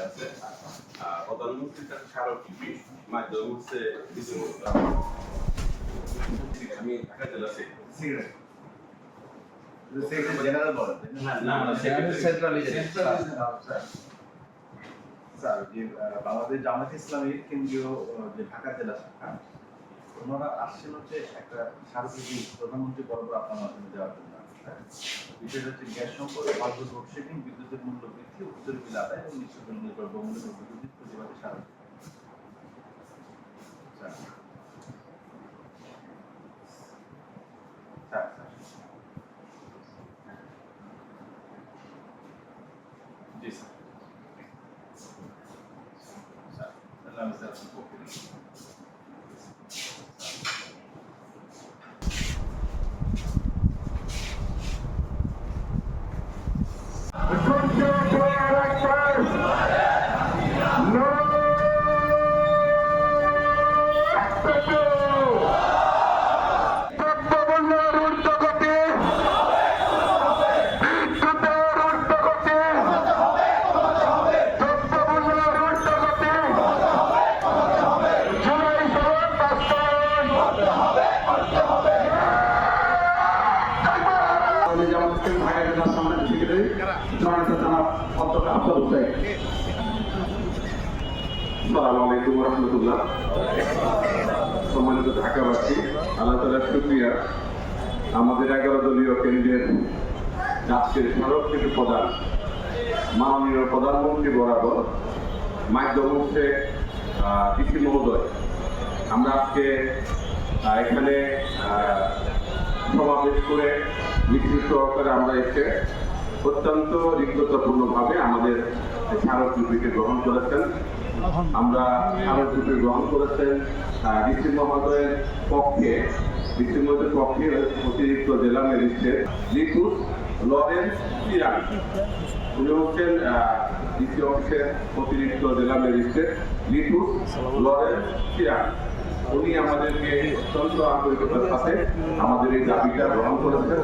আছে প্রধানমন্ত্রীর কাছে স্মারকলিপি মাধ্যমে হচ্ছে আমি ঢাকা জেলা সেক্রেটারি জেনারেল বলেন না সেন্ট্রালি স্যার যে বাংলাদেশ জামায়াত ইসলামীর কেন্দ্রীয় যে ঢাকা জেলা শাখা ওনারা আসছেন হচ্ছে একটা স্মারকলিপি প্রধানমন্ত্রী বরাবর আপনার মাধ্যমে দেওয়ার জন্য। বিষয়টা হচ্ছে গ্যাস সম্পর্কে বাধ্য লোডশেডিং, বিদ্যুতের মূল্য বৃদ্ধি, উত্তর বিল আদায় এবং নিঃসরণের দ্রব্যমূল্যের ঊর্ধ্বগতির প্রতিবাদে স্মারকলিপি। জি স্যার। আমি স্যার পক্ষে দিচ্ছি। আসসালামু আলাইকুম রহমতুল্লাহ। সম্মানিত ঢাকাবাসী, আল্লাহ তাআলার শুকরিয়া, আমাদের 11 দলীয় কেন্দ্রের আজকের স্মারকলিপি প্রদান মাননীয় প্রধানমন্ত্রী বরাবর মাধ্যম হচ্ছে ডিসি মহোদয়। আমরা আজকে এখানে সমাবেশ করে মিছিল সহকারে আমরা এসে অত্যন্ত ঋগ্যতাপূর্ণভাবে আমাদের স্মারকলিপিকে গ্রহণ করেছেন। আমরা স্মারকলিপি গ্রহণ করেছেন ডিসি মহোদয়ের পক্ষে অতিরিক্ত জেলা ম্যাজিস্ট্রেট লিটুস লরেন্স চিরান। উনি হচ্ছেন ডিসি অফিসের অতিরিক্ত জেলা ম্যাজিস্ট্রেট লিটুস লরেন্স চিরান। উনি আমাদেরকে অত্যন্ত আন্তরিকতার সাথে আমাদের এই দাবিটা গ্রহণ করেছেন।